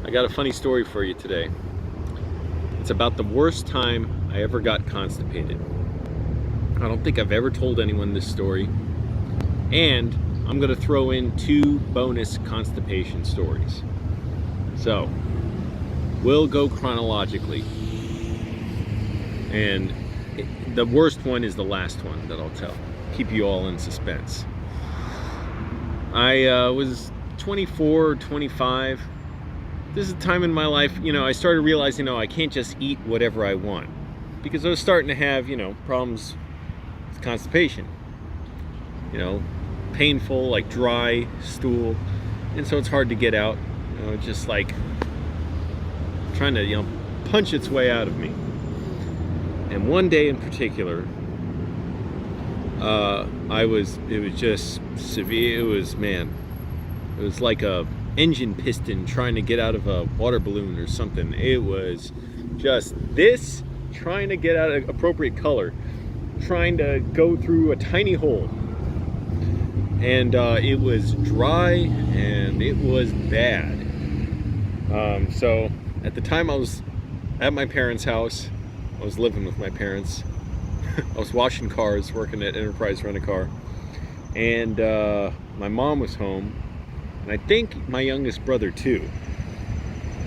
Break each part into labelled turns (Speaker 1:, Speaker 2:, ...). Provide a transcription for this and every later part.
Speaker 1: I got a funny story for you today. It's about the worst time I ever got constipated. I don't think I've ever told anyone this story. And I'm going to throw in 2 bonus constipation stories. So, we'll go chronologically. And the worst one is the last one that I'll tell. Keep you all in suspense. I was 24 or 25. This is a time in my life, I started realizing, I can't just eat whatever I want. Because I was starting to have, problems with constipation. Painful, like dry stool. And so it's hard to get out. Just like trying to, punch its way out of me. And one day in particular, it was just severe. It was like a engine piston trying to get out of a water balloon or something. It was just this, trying to get out of appropriate color, trying to go through a tiny hole. And it was dry and it was bad. So at the time I was at my parents' house. I was living with my parents. I was washing cars, working at Enterprise Rent-A-Car. And my mom was home. And I think my youngest brother too.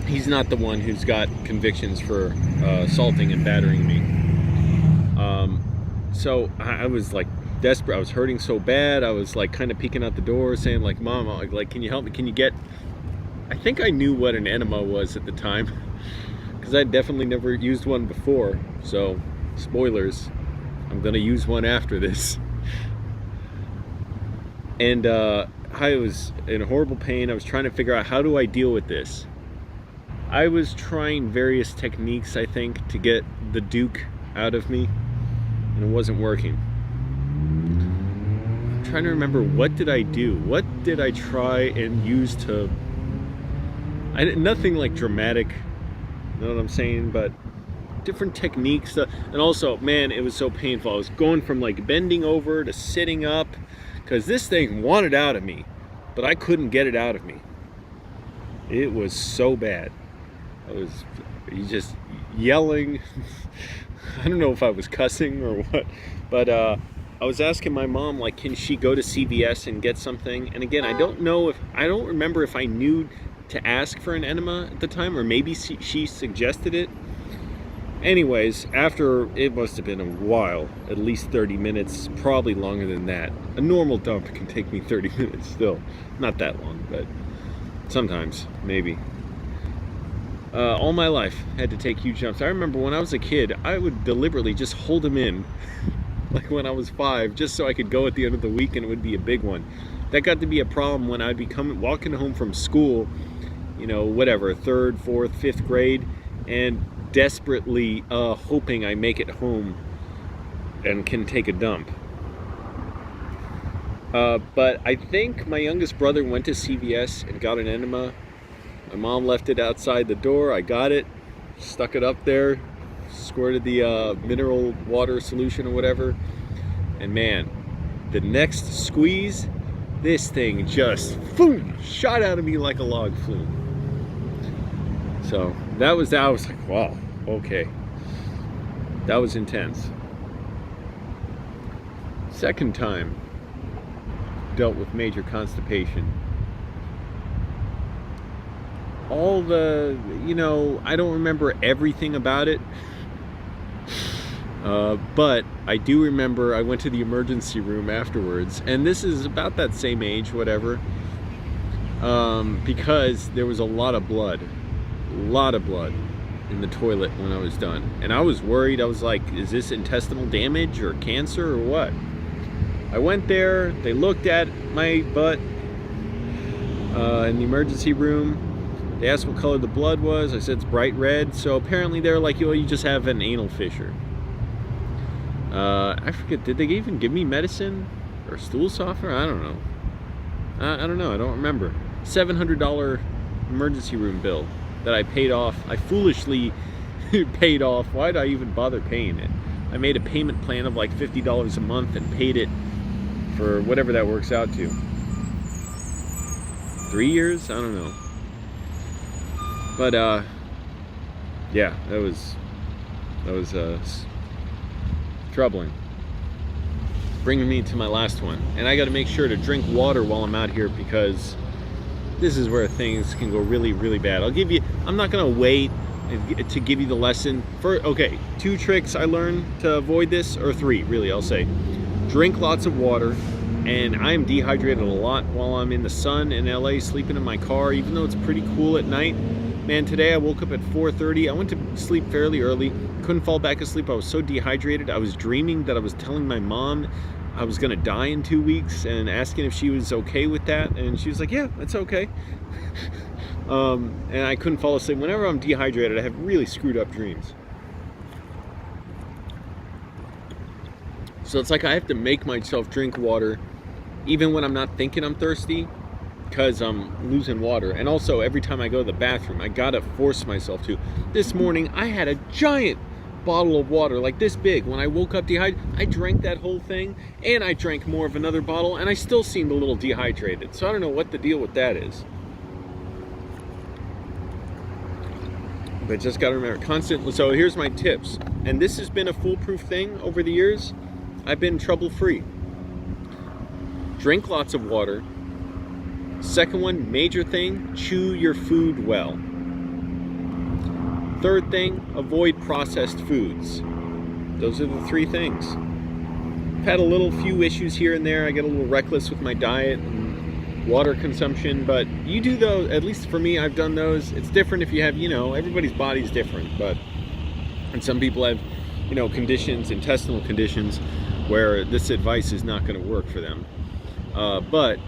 Speaker 1: He's not the one who's got convictions for assaulting and battering me. So I was like desperate. I was hurting so bad. I was like kind of peeking out the door saying like, Mom, like, can you help me? Can you get... I think I knew what an enema was at the time. Because I'd definitely never used one before. So, spoilers, I'm going to use one after this. And I was in horrible pain. I was trying to figure out, how do I deal with this? I was trying various techniques, I think, to get the Duke out of me, and it wasn't working. I'm trying to remember, what did I do? What did I try and use to... nothing like dramatic, you know what I'm saying, but different techniques. And also, man, it was so painful. I was going from like bending over to sitting up, because this thing wanted out of me, but I couldn't get it out of me. It was so bad. I was just yelling. I don't know if I was cussing or what, but I was asking my mom, like, can she go to CVS and get something? And again, I don't remember if I knew to ask for an enema at the time, or maybe she suggested it. Anyways, after, it must have been a while, at least 30 minutes, probably longer than that. A normal dump can take me 30 minutes still. Not that long, but sometimes, maybe. All my life, had to take huge jumps. I remember when I was a kid, I would deliberately just hold them in, like when I was 5, just so I could go at the end of the week and it would be a big one. That got to be a problem when I'd be walking home from school, whatever, 3rd, 4th, 5th grade, and desperately hoping I make it home and can take a dump. But I think my youngest brother went to CVS and got an enema. My mom left it outside the door. I got it, stuck it up there, squirted the mineral water solution or whatever, and man, the next squeeze, this thing just boom, shot out of me like a log flume. So that was that. I was like, wow, okay, that was intense. Second time dealt with major constipation. All the, I don't remember everything about it, but I do remember I went to the emergency room afterwards, and this is about that same age, whatever, because there was a lot of blood in the toilet when I was done, and I was worried. I was like, is this intestinal damage or cancer or what? I went there, they looked at my butt in the emergency room. They asked what color the blood was. I said it's bright red. So apparently they're like, you just have an anal fissure. I forget, did they even give me medicine or stool softener? I don't know. I don't know, I don't remember. $700 emergency room bill that I paid off. I foolishly paid off. Why did I even bother paying it? I made a payment plan of like $50 a month and paid it for whatever that works out to. 3 years? I don't know. But yeah, that was troubling. Bringing me to my last one, and I got to make sure to drink water while I'm out here, because this is where things can go really, really bad. I'm not gonna wait to give you the lesson. Okay, 2 tricks I learned to avoid this, or 3 really, I'll say. Drink lots of water, and I'm dehydrated a lot while I'm in the sun in LA, sleeping in my car, even though it's pretty cool at night. Man, today I woke up at 4:30. I went to sleep fairly early, couldn't fall back asleep. I was so dehydrated. I was dreaming that I was telling my mom I was gonna die in 2 weeks, and asking if she was okay with that, and she was like, yeah, it's okay. And I couldn't fall asleep. Whenever I'm dehydrated, I have really screwed up dreams. So it's like I have to make myself drink water even when I'm not thinking I'm thirsty, because I'm losing water. And also, every time I go to the bathroom, I gotta force myself to. This morning, I had a giant bottle of water, like this big. When I woke up dehydrated, I drank that whole thing, and I drank more of another bottle, and I still seemed a little dehydrated. So I don't know what the deal with that is. But just gotta remember, so here's my tips. And this has been a foolproof thing over the years. I've been trouble-free. Drink lots of water. Second one, major thing, chew your food well. Third thing, avoid processed foods. Those are the 3 things. I've had a few issues here and there. I get a little reckless with my diet and water consumption, but you do those, at least for me, I've done those. It's different if you have, everybody's body's different, and some people have, conditions, intestinal conditions, where this advice is not going to work for them. But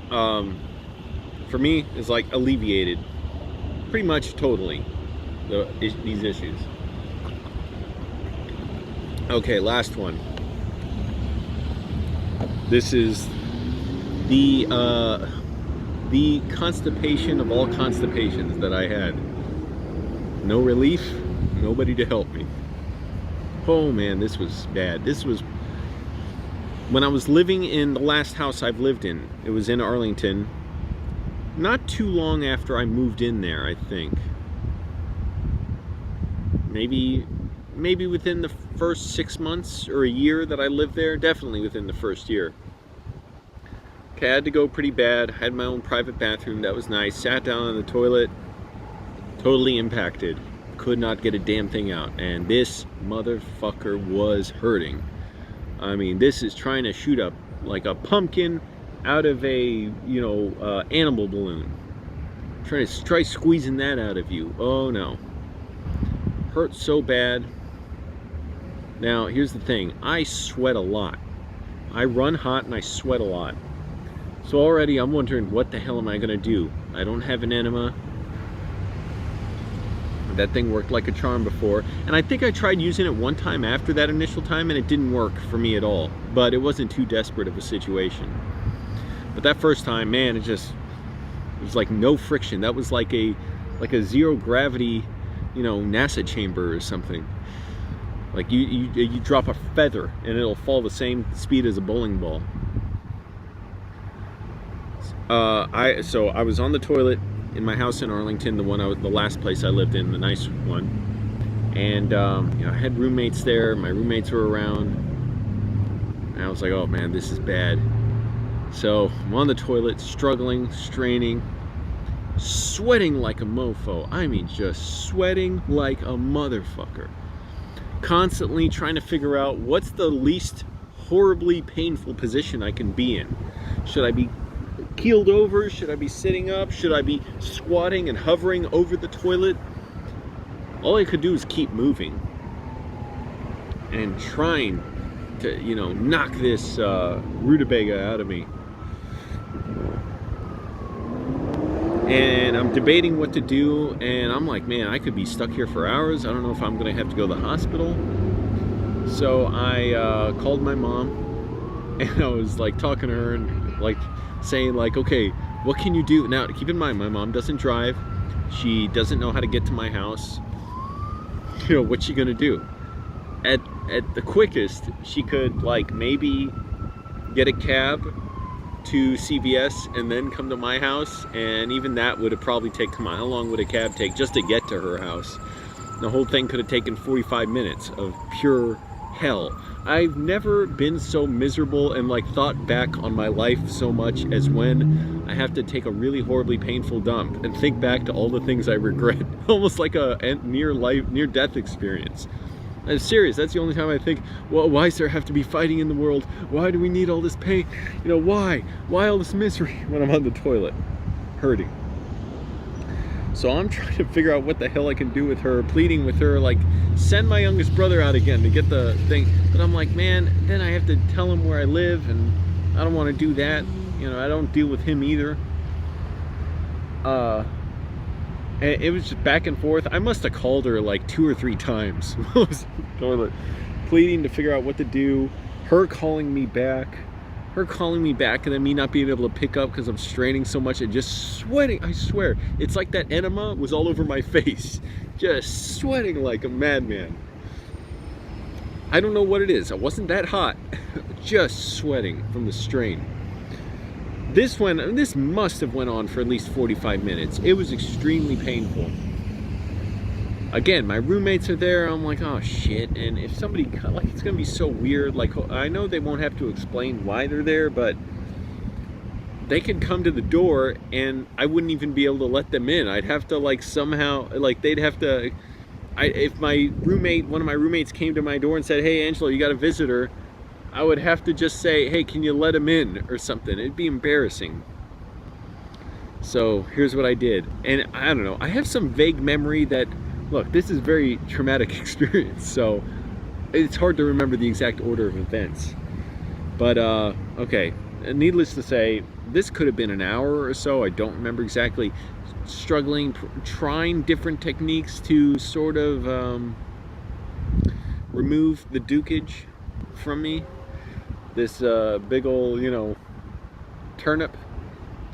Speaker 1: for me, it's like alleviated pretty much totally these issues. Okay, last one. This is the constipation of all constipations that I had. No relief, nobody to help me. Oh man, this was bad. This was when I was living in the last house I've lived in. It was in Arlington. Not too long after I moved in there, I think. Maybe within the first 6 months or a year that I lived there. Definitely within the first year. Okay, I had to go pretty bad. Had my own private bathroom. That was nice. Sat down on the toilet. Totally impacted. Could not get a damn thing out. And this motherfucker was hurting. I mean, this is trying to shoot up like a pumpkin out of a, animal balloon. Try squeezing that out of you. Oh no. Hurt so bad. Now, here's the thing. I sweat a lot. I run hot and I sweat a lot. So already I'm wondering, what the hell am I gonna do? I don't have an enema. That thing worked like a charm before. And I think I tried using it one time after that initial time, and it didn't work for me at all. But it wasn't too desperate of a situation. But that first time, man, it was like no friction. That was like a zero gravity, NASA chamber or something. Like you drop a feather and it'll fall the same speed as a bowling ball. So I was on the toilet in my house in Arlington, the last place I lived in, the nice one. And I had roommates there. My roommates were around. And I was like, oh man, this is bad. So I'm on the toilet, struggling, straining, sweating like a mofo. I mean, just sweating like a motherfucker. Constantly trying to figure out what's the least horribly painful position I can be in. Should I be keeled over? Should I be sitting up? Should I be squatting and hovering over the toilet? All I could do is keep moving and trying to, knock this rutabaga out of me. And I'm debating what to do, and I'm like, man, I could be stuck here for hours. I don't know if I'm gonna have to go to the hospital. So I called my mom, and I was like talking to her and like saying like, okay, what can you do? Now, keep in mind, my mom doesn't drive. She doesn't know how to get to my house. What's she gonna do? At the quickest, she could like maybe get a cab to CVS and then come to my house, and even that would have probably taken, come on, how long would a cab take just to get to her house? The whole thing could have taken 45 minutes of pure hell. I've never been so miserable and like thought back on my life so much as when I have to take a really horribly painful dump and think back to all the things I regret. Almost like a near-death experience. I'm serious, that's the only time I think, well, why does there have to be fighting in the world? Why do we need all this pain? You know, why? Why all this misery when I'm on the toilet, hurting? So I'm trying to figure out what the hell I can do with her, pleading with her, like, send my youngest brother out again to get the thing. But I'm like, man, then I have to tell him where I live, and I don't want to do that. You know, I don't deal with him either. And it was just back and forth. I must have called her like 2 or 3 times. Toilet, pleading to figure out what to do. Her calling me back, and then me not being able to pick up because I'm straining so much and just sweating. I swear, it's like that enema was all over my face, just sweating like a madman. I don't know what it is. I wasn't that hot, just sweating from the strain. This must have went on for at least 45 minutes. It was extremely painful. Again, my roommates are there. I'm like, oh shit. And if somebody, like, it's gonna be so weird. Like, I know they won't have to explain why they're there, but they could come to the door and I wouldn't even be able to let them in. I'd have to, like, somehow, like, they'd have to, if my roommate, one of my roommates came to my door and said, hey, Angelo, you got a visitor, I would have to just say, hey, can you let him in or something? It'd be embarrassing. So here's what I did. And I don't know, I have some vague memory that, look, this is a very traumatic experience, so it's hard to remember the exact order of events. But, okay, needless to say, this could have been an hour or so. I don't remember exactly. Struggling, trying different techniques to sort of remove the dukage from me. This big old, you know, turnip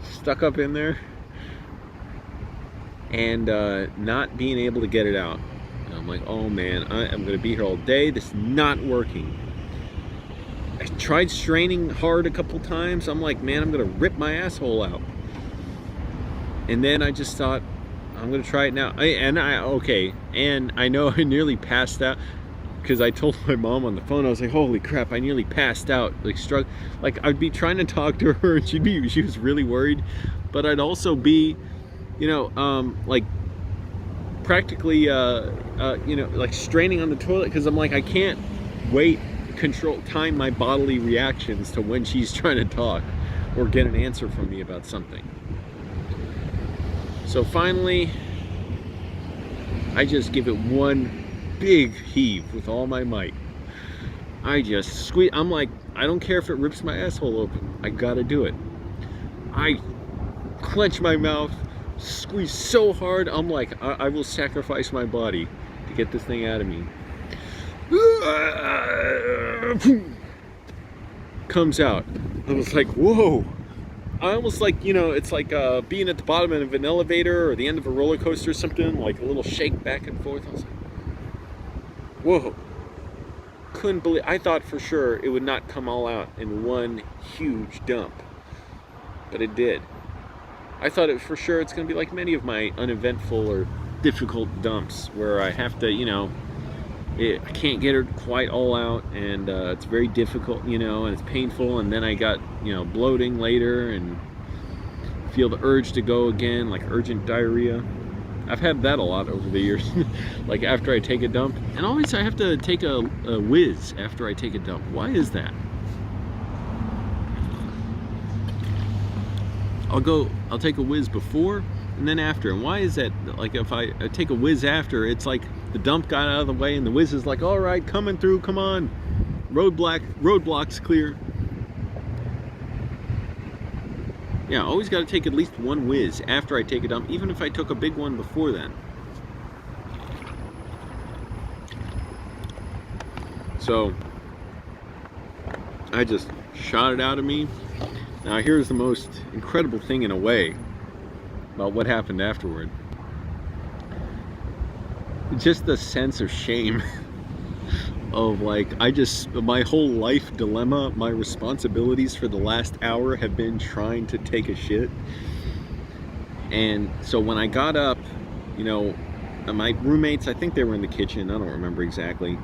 Speaker 1: stuck up in there, and not being able to get it out. And I'm like, oh man, I'm gonna be here all day. This is not working. I tried straining hard a couple times. I'm like, man, I'm gonna rip my asshole out. And then I just thought, I'm gonna try it now. And I know I nearly passed out, because I told my mom on the phone, I was like, holy crap, I nearly passed out. Like I'd be trying to talk to her and she was really worried, but I'd also be, you know, like practically, you know, like straining on the toilet, because I'm like, I can't time my bodily reactions to when she's trying to talk or get an answer from me about something. So finally, I just give it one big heave with all my might. I just squeeze. I'm like, I don't care if it rips my asshole open. I gotta do it. I clench my mouth, squeeze so hard. I'm like, I will sacrifice my body to get this thing out of me. Comes out. I was like, whoa. I almost, like, you know, it's like being at the bottom of an elevator or the end of a roller coaster or something, like a little shake back and forth. I was like, whoa. Couldn't believe, I thought for sure it would not come all out in one huge dump, but it did. I thought it for sure it's going to be like many of my uneventful or difficult dumps where I have to, you know, I can't get her quite all out, and it's very difficult, you know, and it's painful, and then I got, you know, bloating later and feel the urge to go again, like urgent diarrhea. I've had that a lot over the years. Like after I take a dump, and always I have to take a whiz after I take a dump. Why is that? I'll take a whiz before and then after. And why is that? Like if I take a whiz after, it's like the dump got out of the way and the whiz is like, all right, coming through, come on. Roadblocks clear. Yeah, always got to take at least one whiz after I take a dump, even if I took a big one before then. So, I just shot it out of me. Now here's the most incredible thing in a way about what happened afterward. Just the sense of shame of like, my whole life dilemma, my responsibilities for the last hour have been trying to take a shit. And so when I got up, you know, my roommates, I think they were in the kitchen, I don't remember exactly.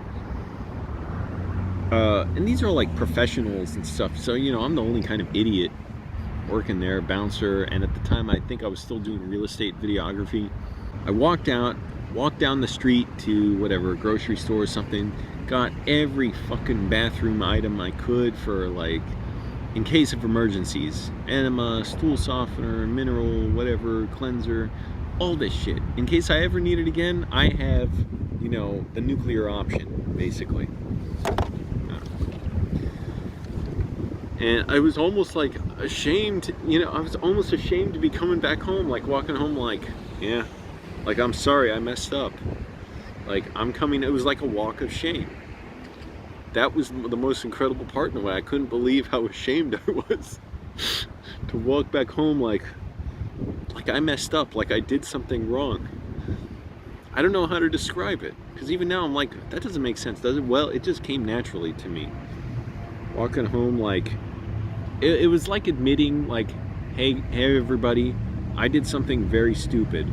Speaker 1: And these are like professionals and stuff, so you know, I'm the only kind of idiot working there, bouncer, and at the time I think I was still doing real estate videography. I walked down the street to whatever, a grocery store or something, got every fucking bathroom item I could for like, in case of emergencies. Enema, stool softener, mineral, whatever, cleanser, all this shit. In case I ever need it again, I have, you know, the nuclear option, basically. And I was almost like ashamed, you know, I was almost ashamed to be coming back home, like walking home like, yeah, like I'm sorry, I messed up. Like I'm coming, it was like a walk of shame. That was the most incredible part in a way. I couldn't believe how ashamed I was to walk back home like I messed up, like I did something wrong. I don't know how to describe it, because even now I'm like, that doesn't make sense, does it? Well, it just came naturally to me. Walking home like, it was like admitting like, hey everybody, I did something very stupid,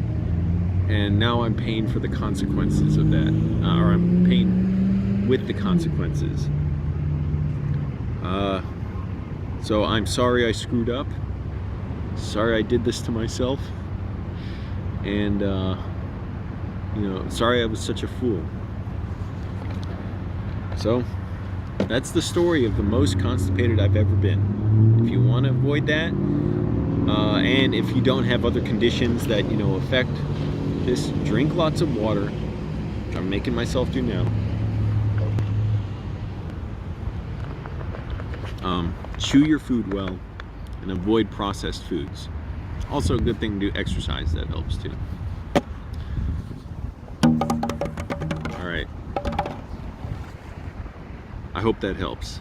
Speaker 1: and now I'm paying for the consequences of that, or I'm paying with the consequences. So I'm sorry I screwed up. Sorry I did this to myself. And, you know, sorry I was such a fool. So, that's the story of the most constipated I've ever been. If you want to avoid that, and if you don't have other conditions that, you know, affect this, drink lots of water, which I'm making myself do now. Chew your food well and avoid processed foods. Also a good thing to do exercise, that helps too. Alright. I hope that helps.